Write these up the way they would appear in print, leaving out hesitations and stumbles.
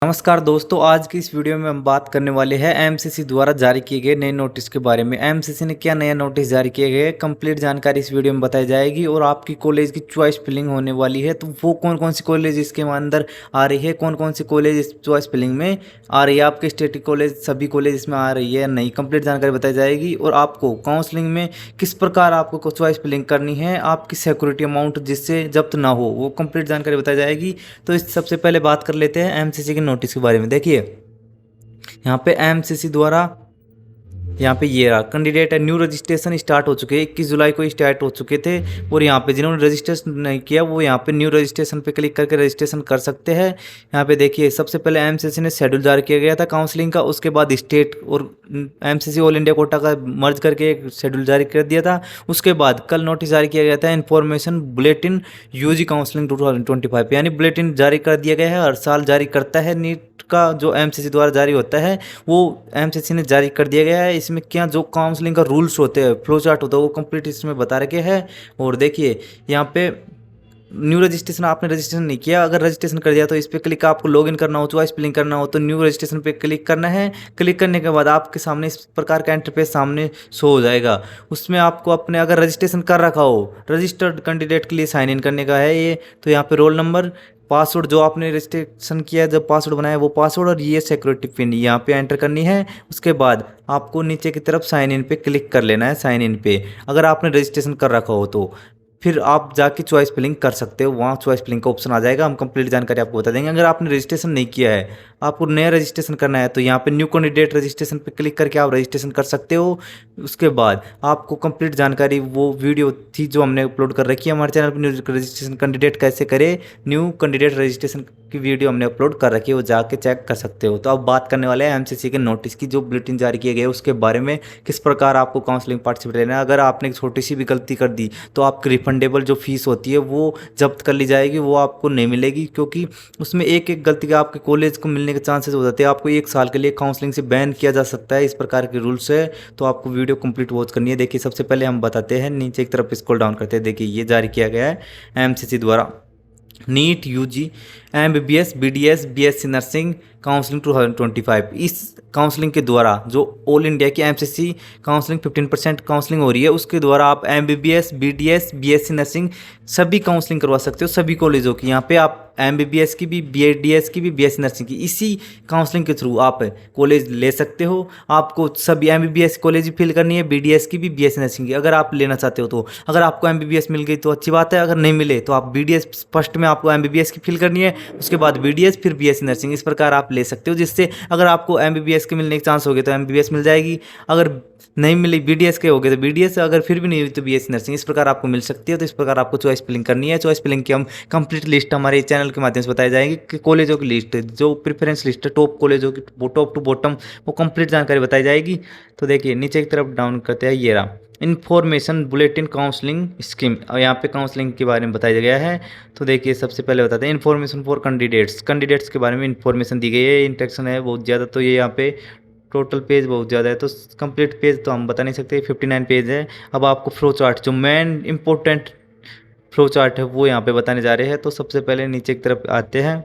नमस्कार दोस्तों, आज की इस वीडियो में हम बात करने वाले हैं एमसीसी द्वारा जारी किए गए नए नोटिस के बारे में। एमसीसी ने क्या नया नोटिस जारी किए गए, कंप्लीट जानकारी इस वीडियो में बताई जाएगी। और आपकी कॉलेज की चॉइस फिलिंग होने वाली है, तो वो कौन कौन सी कॉलेज इसके अंदर आ रही है, कौन कौन सी कॉलेज इस चॉइस फिलिंग में आ रही है, आपके स्टेट कॉलेज सभी कॉलेज इसमें आ रही है नहीं, कंप्लीट जानकारी बताई जाएगी। और आपको काउंसलिंग में किस प्रकार आपको चॉइस फिलिंग करनी है, आपकी सिक्योरिटी अमाउंट जिससे जब्त ना हो, वो कंप्लीट जानकारी बताई जाएगी। तो इस सबसे पहले बात कर लेते हैं एमसीसी के नोटिस के बारे में। देखिए यहाँ पे एमसीसी द्वारा यहाँ पे ये रहा कैंडिडेट है, न्यू रजिस्ट्रेशन स्टार्ट हो चुके हैं, 21 जुलाई को स्टार्ट हो चुके थे। और यहाँ पे जिन्होंने रजिस्ट्रेशन नहीं किया वो यहाँ पे न्यू रजिस्ट्रेशन पे क्लिक करके रजिस्ट्रेशन कर सकते हैं। यहाँ पे देखिए सबसे पहले एमसीसी ने शेड्यूल जारी किया गया था काउंसलिंग का, उसके बाद स्टेट और एमसीसी ऑल इंडिया कोटा का मर्ज करके एक शेड्यूल जारी कर दिया था। उसके बाद कल नोटिस जारी किया गया था, इन्फॉर्मेशन बुलेटिन यूजी काउंसलिंग 2025, यानी बुलेटिन जारी कर दिया गया है। हर साल जारी करता है नीट का, जो एमसीसी द्वारा जारी होता है वो एमसीसी ने जारी कर दिया गया है। इसमें क्या जो काउंसलिंग का रूल्स होते हैं, फ्लो चार्ट होता है, वो कंप्लीट इसमें बता रखे हैं। और देखिए यहाँ पे न्यू रजिस्ट्रेशन आपने रजिस्ट्रेशन नहीं किया, अगर रजिस्ट्रेशन कर दिया तो इस पर क्लिक, आपको लॉगिन करना हो, चॉइस फिलिंग करना हो तो न्यू रजिस्ट्रेशन पे क्लिक करना है। क्लिक करने के बाद आपके सामने इस प्रकार का इंटरफेस सामने शो हो जाएगा। उसमें आपको अपने अगर रजिस्ट्रेशन कर रखा हो, रजिस्टर्ड कैंडिडेट के लिए साइन इन करने का है ये, तो यहाँ पे रोल नंबर, पासवर्ड जो आपने रजिस्ट्रेशन किया जब पासवर्ड बनाया वो पासवर्ड, और ये सिक्योरिटी पिन यहाँ पे एंटर करनी है। उसके बाद आपको नीचे की तरफ साइन इन पे क्लिक कर लेना है, साइन इन पे अगर आपने रजिस्ट्रेशन कर रखा हो तो फिर आप जाके चॉइस फिलिंग कर सकते हो, वहाँ चॉइस फिलिंग का ऑप्शन आ जाएगा, हम कंप्लीट जानकारी आपको बता देंगे। अगर आपने रजिस्ट्रेशन नहीं किया है, आपको नया रजिस्ट्रेशन करना है, तो यहाँ पे न्यू कैंडिडेट रजिस्ट्रेशन पे क्लिक करके आप रजिस्ट्रेशन कर सकते हो। उसके बाद आपको कंप्लीट जानकारी, वो वीडियो थी जो हमने अपलोड कर रखी है हमारे चैनल पर, न्यू रजिस्ट्रेशन कैंडिडेट कैसे करे, न्यू कैंडिडेट रजिस्ट्रेशन की वीडियो हमने अपलोड कर रखी है, वो जाके चेक कर सकते हो। तो अब बात करने वाले हैं एमसीसी के नोटिस की, जो बुलेटिन जारी किए गए उसके बारे में, किस प्रकार आपको काउंसलिंग पार्टिसिपेट लेना है। अगर आपने छोटी सी भी गलती कर दी तो आपकी रिफंडेबल जो फीस होती है वो जब्त कर ली जाएगी, वो आपको नहीं मिलेगी, क्योंकि उसमें एक एक गलती का आपके कॉलेज को मिलने के चांसेस हो जाते हैं। आपको 1 साल के लिए काउंसलिंग से बैन किया जा सकता है, इस प्रकार के रूल्स है। तो आपको वीडियो कंप्लीट वॉच करनी है। देखिए सबसे पहले हम बताते हैं, नीचे की तरफ स्क्रॉल डाउन करते हैं। देखिए ये जारी किया गया है एमसीसी द्वारा, NEET UG MBBS BDS BSc nursing counselling 2025। इस काउंसलिंग के द्वारा जो ऑल इंडिया की एमसीसी काउंसलिंग 15% काउंसलिंग हो रही है, उसके द्वारा आप एमबीबीएस बीडीएस बीएससी नर्सिंग सभी काउंसलिंग करवा सकते हो, सभी कॉलेजों की। यहाँ पे आप एमबीबीएस की भी, बीडीएस की भी, बीएससी नर्सिंग की, इसी काउंसलिंग के थ्रू आप कॉलेज ले सकते हो। आपको सभी एमबीबीएस कॉलेज फिल करनी है, बीडीएस की भी, बीएससी नर्सिंग की, अगर आप लेना चाहते हो तो। अगर आपको एमबीबीएस मिल गई तो अच्छी बात है, अगर नहीं मिले तो आप बीडीएस फर्स्ट में आपको एमबीबीएस की फिल करनी है, उसके बाद बीडीएस, फिर बीएससी नर्सिंग, इस प्रकार आप ले सकते हो। जिससे अगर आपको एमबीबीएस के मिलने के चांस हो गए तो एमबीबीएस मिल जाएगी, अगर नहीं मिली बीडीएस के हो गए तो बीडीएस, अगर फिर भी नहीं हुई तो बीएससी नर्सिंग, इस प्रकार आपको मिल सकती है। तो इस प्रकार आपको चॉइस फिलिंग करनी है। चॉइस फिलिंग की हम कंप्लीट लिस्ट हमारे चैनल के माध्यम से बताई जाएगी कि कॉलेजों की लिस्ट, जो प्रेफरेंस लिस्ट है टॉप कॉलेजों की, टॉप टू बॉटम, वो कंप्लीट जानकारी बताई जाएगी। तो देखिए नीचे की तरफ डाउन करते हैं, ये रहा इन्फॉर्मेशन बुलेटिन काउंसलिंग स्कीम, और यहाँ पे काउंसलिंग के बारे में बताया गया है। तो देखिए सबसे पहले बताते हैं इन्फॉर्मेशन फॉर कैंडिडेट्स के बारे में इन्फॉर्मेशन दी गई है। इंट्रैक्शन है बहुत ज़्यादा, तो ये यहाँ पे टोटल पेज बहुत ज़्यादा है, तो कंप्लीट पेज तो हम बता नहीं सकते, 59 पेज है। अब आपको फ्लो चार्ट, जो मेन इंपॉर्टेंट फ्लो चार्ट है वो यहाँ पे बताने जा रहे हैं। तो सबसे पहले नीचे की तरफ आते हैं,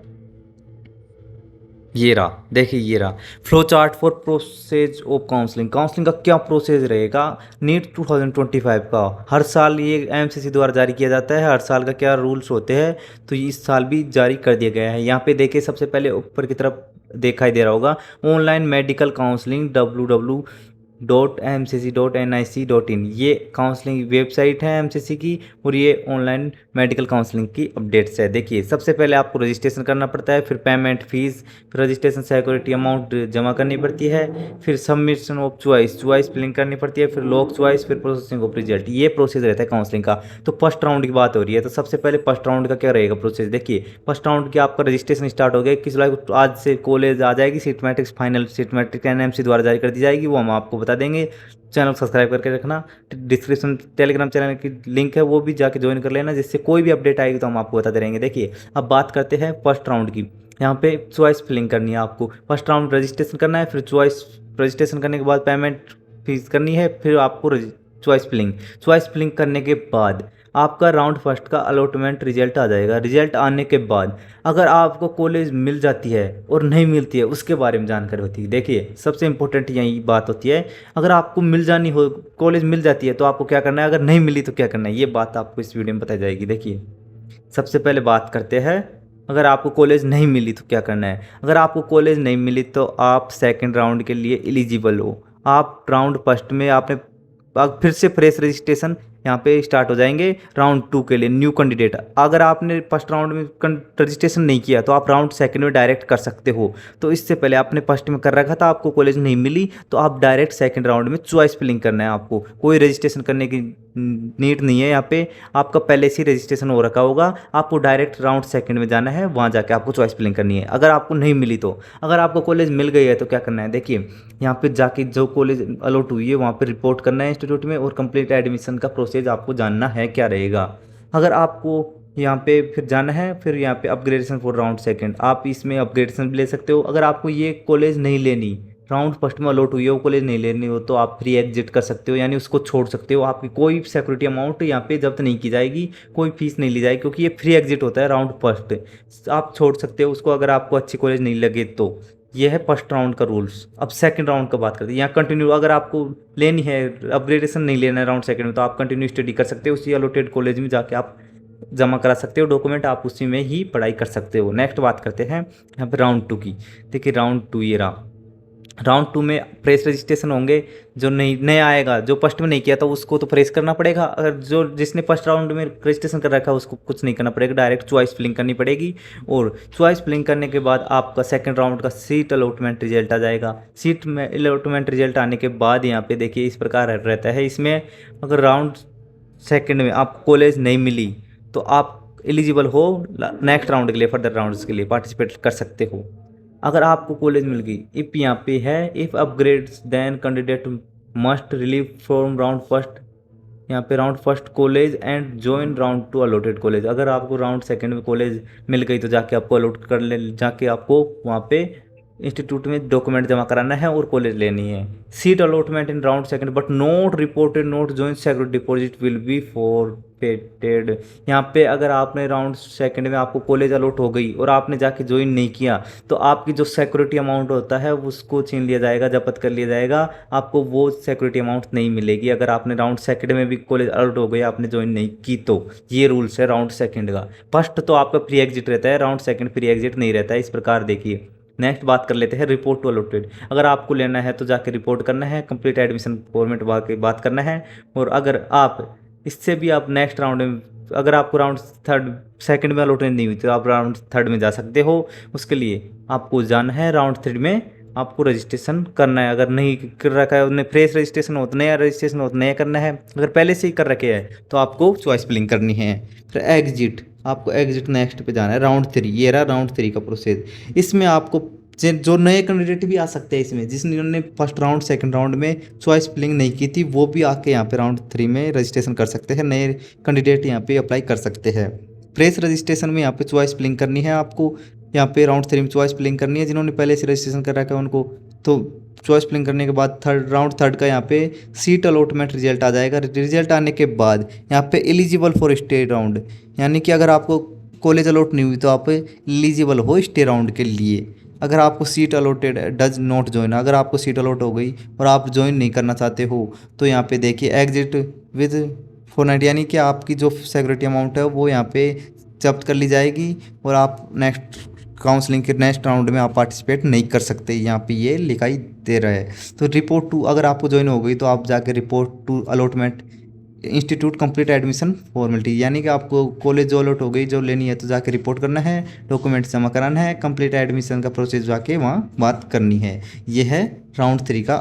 ये रहा, देखिए ये रहा flow chart for process of counselling. Counselling का क्या प्रोसेस रहेगा नीट 2025 का, हर साल ये एमसीसी द्वारा जारी किया जाता है, हर साल का क्या रूल्स होते हैं, तो इस साल भी जारी कर दिया गया है। यहाँ पे देखिए सबसे पहले ऊपर की तरफ दिखाई दे रहा होगा, ऑनलाइन मेडिकल काउंसलिंग www.mcc.nic.in, ये काउंसलिंग वेबसाइट है एमसीसी की, और ये ऑनलाइन मेडिकल काउंसलिंग की अपडेट्स है। देखिए सबसे पहले आपको रजिस्ट्रेशन करना पड़ता है, फिर पेमेंट फीस, फिर रजिस्ट्रेशन सिक्योरिटी अमाउंट जमा करनी पड़ती है, फिर सबमिशन ऑफ चॉइस फिलिंग करनी पड़ती है, फिर लॉक चॉइस, फिर प्रोसेसिंग ऑफ रिजल्ट। ये प्रोसेस रहता है काउंसलिंग का। तो फर्स्ट राउंड की बात हो रही है, तो सबसे पहले फर्स्ट राउंड का क्या रहेगा प्रोसेस। देखिए फर्स्ट राउंड की आपका रजिस्ट्रेशन स्टार्ट हो गया 21 जुलाई को, आज से कॉलेज आ जाएगी, seat matrix final seat matrix NMC द्वारा जारी कर दी जाएगी, वो हम आपको बता देंगे। चैनल सब्सक्राइब करके रखना, डिस्क्रिप्शन टेलीग्राम चैनल की लिंक है, वो भी जाके ज्वाइन कर लेना, जिससे कोई भी अपडेट आएगी तो हम आपको बताते रहेंगे। देखिए अब बात करते हैं फर्स्ट राउंड की। यहाँ पे चॉइस फिलिंग करनी है आपको, फर्स्ट राउंड रजिस्ट्रेशन करना है, फिर चॉइस रजिस्ट्रेशन करने के बाद पेमेंट फीस करनी है, फिर आपको चॉइस फिलिंग करने के बाद आपका राउंड फर्स्ट का अलॉटमेंट रिजल्ट आ जाएगा। रिजल्ट आने के बाद अगर आपको कॉलेज मिल जाती है और नहीं मिलती है उसके बारे में जानकारी होती है। देखिए सबसे इंपॉर्टेंट यही बात होती है, अगर आपको मिल जानी हो, कॉलेज मिल जाती है तो आपको क्या करना है, अगर नहीं मिली तो क्या करना है, ये बात आपको इस वीडियो में बताई जाएगी। देखिए सबसे पहले बात करते हैं, अगर आपको कॉलेज नहीं मिली तो क्या करना है। अगर आपको कॉलेज नहीं मिली तो आप सेकंड राउंड के लिए एलिजिबल हो। आप राउंड फर्स्ट में आपने अब फिर से फ्रेश रजिस्ट्रेशन यहाँ पे स्टार्ट हो जाएंगे राउंड 2 के लिए न्यू कैंडिडेट। अगर आपने फर्स्ट राउंड में रजिस्ट्रेशन नहीं किया तो आप राउंड सेकंड में डायरेक्ट कर सकते हो। तो इससे पहले आपने फर्स्ट में कर रखा था, आपको कॉलेज नहीं मिली तो आप डायरेक्ट सेकंड राउंड में चॉइस फिलिंग करना है। आपको कोई रजिस्ट्रेशन करने की नीड नहीं है यहाँ पे, आपका पहले से ही रजिस्ट्रेशन हो रखा होगा। आपको डायरेक्ट राउंड सेकंड में जाना है, वहाँ जाके आपको चॉइस फिलिंग करनी है अगर आपको नहीं मिली तो। अगर आपको कॉलेज मिल गई है तो क्या करना है, देखिए यहाँ पे जाके जो कॉलेज अलॉट हुई है वहाँ पे रिपोर्ट करना है इंस्टीट्यूट में, और कंप्लीट एडमिशन का प्रोसेस आपको जानना है क्या रहेगा। अगर आपको यहाँ पे फिर जाना है, फिर यहाँ पे अपग्रेडेशन फॉर राउंड सेकंड, आप इसमें अपग्रेडेशन भी ले सकते हो। अगर आपको ये कॉलेज नहीं लेनी, राउंड फर्स्ट में अलॉट हुई है वो कॉलेज नहीं लेनी हो, तो आप फ्री एग्जिट कर सकते हो, यानी उसको छोड़ सकते हो। आपकी कोई सिक्योरिटी अमाउंट यहाँ पे जब्त नहीं की जाएगी, कोई फीस नहीं ली जाएगी, क्योंकि ये फ्री एग्जिट होता है राउंड फर्स्ट। आप छोड़ सकते हो उसको अगर आपको अच्छी कॉलेज नहीं लगे तो। ये है फर्स्ट राउंड का रूल्स। अब सेकंड राउंड का बात करते हैं। यहाँ कंटिन्यू अगर आपको लेनी है, अपग्रेडेशन नहीं लेना है राउंड सेकंड में, तो आप कंटिन्यू स्टडी कर सकते हो, उसी अलॉटेड कॉलेज में जाके आप जमा करा सकते हो डॉक्यूमेंट, आप उसी में ही पढ़ाई कर सकते हो। नेक्स्ट बात करते हैं यहाँ पे राउंड 2 की। देखिए राउंड 2 ये रहा। राउंड 2 में फ्रेश रजिस्ट्रेशन होंगे। जो नहीं नया आएगा, जो फर्स्ट में नहीं किया था उसको तो फ्रेश करना पड़ेगा। अगर जो जिसने फर्स्ट राउंड में रजिस्ट्रेशन कर रखा है उसको कुछ नहीं करना पड़ेगा, डायरेक्ट चॉइस फिलिंग करनी पड़ेगी। और चॉइस फिलिंग करने के बाद आपका सेकंड राउंड का सीट अलॉटमेंट रिजल्ट आ जाएगा। सीट में अलॉटमेंट रिजल्ट आने के बाद यहाँ पे देखिए इस प्रकार रहता है। इसमें अगर राउंड सेकंड में आपको कॉलेज नहीं मिली तो आप एलिजिबल हो नेक्स्ट राउंड के लिए, फर्दर राउंड्स के लिए पार्टिसिपेट कर सकते हो। अगर आपको कॉलेज मिल गई, इफ यहाँ पे है if upgrades then candidate must relieve from round first, यहाँ पे round first college and join round 2 allotted college. अगर आपको राउंड सेकंड में कॉलेज मिल गई तो जाके आपको अलॉट कर ले, जाके आपको वहाँ पे इंस्टीट्यूट में डॉक्यूमेंट जमा कराना है और कॉलेज लेनी है। Seat allotment in round second but not reported not join security deposit will be forfeited. यहाँ पे अगर आपने राउंड सेकंड में आपको कॉलेज अलॉट हो गई और आपने जाके ज्वाइन नहीं किया तो आपकी जो सिक्योरिटी अमाउंट होता है उसको छीन लिया जाएगा, जब्त कर लिया जाएगा। आपको वो सिक्योरिटी अमाउंट नहीं मिलेगी अगर आपने राउंड सेकंड में भी कॉलेज अलॉट हो गई, आपने ज्वाइन नहीं की तो। ये रूल्स है राउंड सेकंड का। फर्स्ट तो आपका फ्री एग्जिट रहता है, राउंड सेकंड फ्री एग्जिट नहीं रहता है। इस प्रकार देखिए। नेक्स्ट बात कर लेते हैं रिपोर्ट टू अलॉटेड। अगर आपको लेना है तो जाके रिपोर्ट करना है, कंप्लीट एडमिशन फॉर्मेट बात करना है। और अगर आप इससे भी आप नेक्स्ट राउंड में, अगर आपको राउंड थर्ड सेकंड में अलॉटेड नहीं हुई तो आप राउंड थर्ड में जा सकते हो। उसके लिए आपको जाना है राउंड थर्ड में, आपको रजिस्ट्रेशन करना है। अगर नहीं कर रखा है, उन्हें फ्रेश रजिस्ट्रेशन हो तो नया रजिस्ट्रेशन हो तो नया करना है। अगर पहले से ही कर रखे हैं तो आपको चॉइस फिलिंग करनी है। फिर एग्जिट, आपको एग्जिट नेक्स्ट पे जाना है राउंड 3। ये रहा राउंड 3 का प्रोसेस। इसमें आपको जो नए कैंडिडेट भी आ सकते हैं इसमें, जिसने फर्स्ट राउंड सेकंड राउंड में चॉइस फिलिंग नहीं की थी वो भी आके यहाँ पे राउंड 3 में रजिस्ट्रेशन कर सकते हैं। नए कैंडिडेट यहाँ पे अप्लाई कर सकते हैं। फ्रेश रजिस्ट्रेशन में यहाँ पे चॉइस फिलिंग करनी है आपको। यहाँ पे राउंड 3 में चॉइस फिलिंग करनी है। जिन्होंने पहले से रजिस्ट्रेशन कर रखा है उनको तो चॉइस फिलिंग करने के बाद राउंड थर्ड का यहाँ पे सीट अलॉटमेंट रिजल्ट आ जाएगा। रिजल्ट आने के बाद यहाँ पे एलिजिबल फॉर स्टे राउंड, यानी कि अगर आपको कॉलेज अलॉट नहीं हुई तो आप एलिजिबल हो स्टे राउंड के लिए। अगर आपको seat allotted does not join, अगर आपको सीट अलॉट हो गई और आप ज्वाइन नहीं करना चाहते हो तो यहाँ पे देखिए एग्जिट विद फोरनाइट, यानी कि आपकी जो सिक्योरिटी अमाउंट है वो यहाँ पे जब्त कर ली जाएगी और आप नेक्स्ट काउंसलिंग के नेक्स्ट राउंड में आप पार्टिसिपेट नहीं कर सकते। यहाँ पे ये लिखाई दे रहा है। तो रिपोर्ट टू, अगर आपको ज्वाइन हो गई तो आप जाके report to allotment institute complete admission formality, यानी कि आपको कॉलेज जो अलॉट हो गई जो लेनी है तो जाके रिपोर्ट करना है, डॉक्यूमेंट जमा कराना है, कंप्लीट एडमिशन का प्रोसेस जाके वहाँ बात करनी है। ये है राउंड 3 का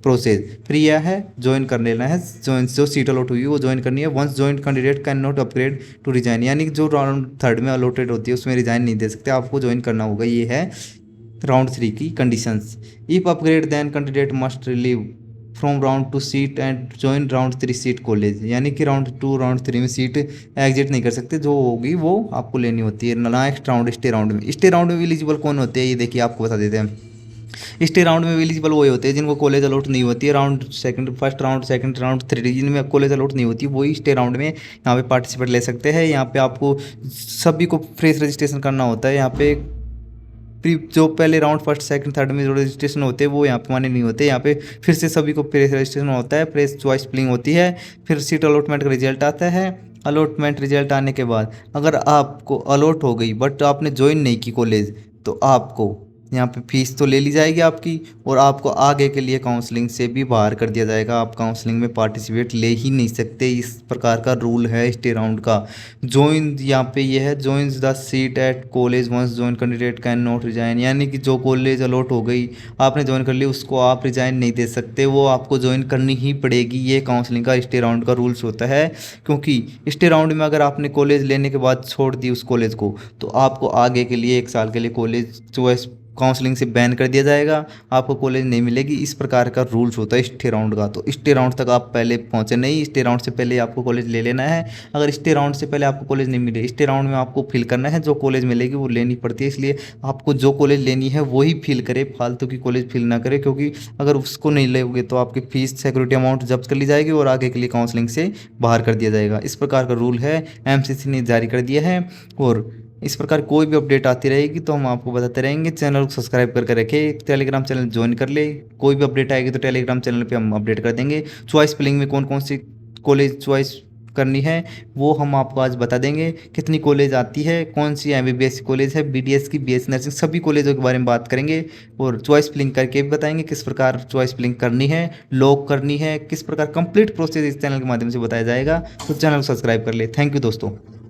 प्रोसेस। फिर यह है ज्वाइन कर लेना है, ज्वाइन जो सीट अलॉट हुई वो ज्वाइन करनी है। Once join candidate can not upgrade to resign, यानी कि जो राउंड थर्ड में अलॉटेड होती है उसमें रिजाइन नहीं दे सकते, आपको ज्वाइन करना होगा। ये है राउंड 3 की conditions. If upgrade then candidate must relieve from round 2 seat and join round 3 seat college, यानी कि राउंड 2 राउंड 3 में सीट एग्जिट नहीं कर सकते, जो होगी वो आपको लेनी होती है नेक्स्ट राउंड स्टे राउंड में। स्टे राउंड में एलिजिबल कौन होते हैं ये देखिए आपको बता देते हैं। स्टे राउंड में एलिजिबल वही होते हैं जिनको कॉलेज अलॉट नहीं होती है। Round second, first round, second round, third, जिनमें कॉलेज अलॉट नहीं होती वही स्टे राउंड में यहाँ पे पार्टिसिपेट ले सकते हैं। यहाँ पे आपको सभी को फ्रेश रजिस्ट्रेशन करना होता है। यहाँ पे जो पहले राउंड फर्स्ट सेकंड थर्ड में जो रजिस्ट्रेशन होते हैं वो यहाँ पे माने नहीं होते। यहाँ पे फिर से सभी को फ्रेश रजिस्ट्रेशन होता है, फ्रेश चॉइस फिलिंग होती है, फिर सीट अलॉटमेंट का रिजल्ट आता है। अलॉटमेंट रिजल्ट आने के बाद अगर आपको अलॉट हो गई बट आपने ज्वाइन नहीं की कॉलेज, तो आपको यहाँ पे फीस तो ले ली जाएगी आपकी, और आपको आगे के लिए काउंसलिंग से भी बाहर कर दिया जाएगा। आप काउंसलिंग में पार्टिसिपेट ले ही नहीं सकते। इस प्रकार का रूल है स्टे राउंड का। ज्वाइन यहाँ पे ये है, join the seat at college once join candidate can not resign, यानी कि जो कॉलेज अलॉट हो गई आपने ज्वाइन कर ली उसको आप रिजाइन नहीं दे सकते, वो आपको ज्वाइन करनी ही पड़ेगी। ये काउंसलिंग का स्टे राउंड का रूल्स होता है। क्योंकि स्टे राउंड में अगर आपने कॉलेज लेने के बाद छोड़ दी उस कॉलेज को, तो आपको आगे के लिए 1 साल के लिए कॉलेज चॉइस काउंसलिंग से बैन कर दिया जाएगा, आपको कॉलेज नहीं मिलेगी। इस प्रकार का रूल्स होता है स्टे राउंड का। तो स्टे राउंड तक आप पहले पहुंचे नहीं, स्टे राउंड से पहले आपको कॉलेज ले लेना है। अगर स्टे राउंड से पहले आपको कॉलेज नहीं मिले, स्टे राउंड में आपको फिल करना है, जो कॉलेज मिलेगी वो लेनी पड़ती है। इसलिए आपको जो कॉलेज लेनी है वही फिल करे, फालतू की कॉलेज फिल ना करे, क्योंकि अगर उसको नहीं लोगे तो आपकी फीस सिक्योरिटी अमाउंट जब्त कर ली जाएगी और आगे के लिए काउंसलिंग से बाहर कर दिया जाएगा। इस प्रकार का रूल है, एमसीसी ने जारी कर दिया है। और इस प्रकार कोई भी अपडेट आती रहेगी तो हम आपको बताते रहेंगे। चैनल को सब्सक्राइब करके रखें, टेलीग्राम चैनल ज्वाइन कर ले। कोई भी अपडेट आएगी तो टेलीग्राम चैनल पे हम अपडेट कर देंगे। चॉइस फिलिंग में कौन कौन सी कॉलेज चॉइस करनी है वो हम आपको आज बता देंगे। कितनी कॉलेज आती है, कौन सी एमबीबीएस कॉलेज है, बीडीएस की, बीएससी नर्सिंग, सभी कॉलेजों के बारे में बात करेंगे। और चॉइस फिलिंग करके भी बताएंगे किस प्रकार चॉइस फिलिंग करनी है, लॉक करनी है, किस प्रकार कंप्लीट प्रोसेस इस चैनल के माध्यम से बताया जाएगा। तो चैनल को सब्सक्राइब कर ले। थैंक यू दोस्तों।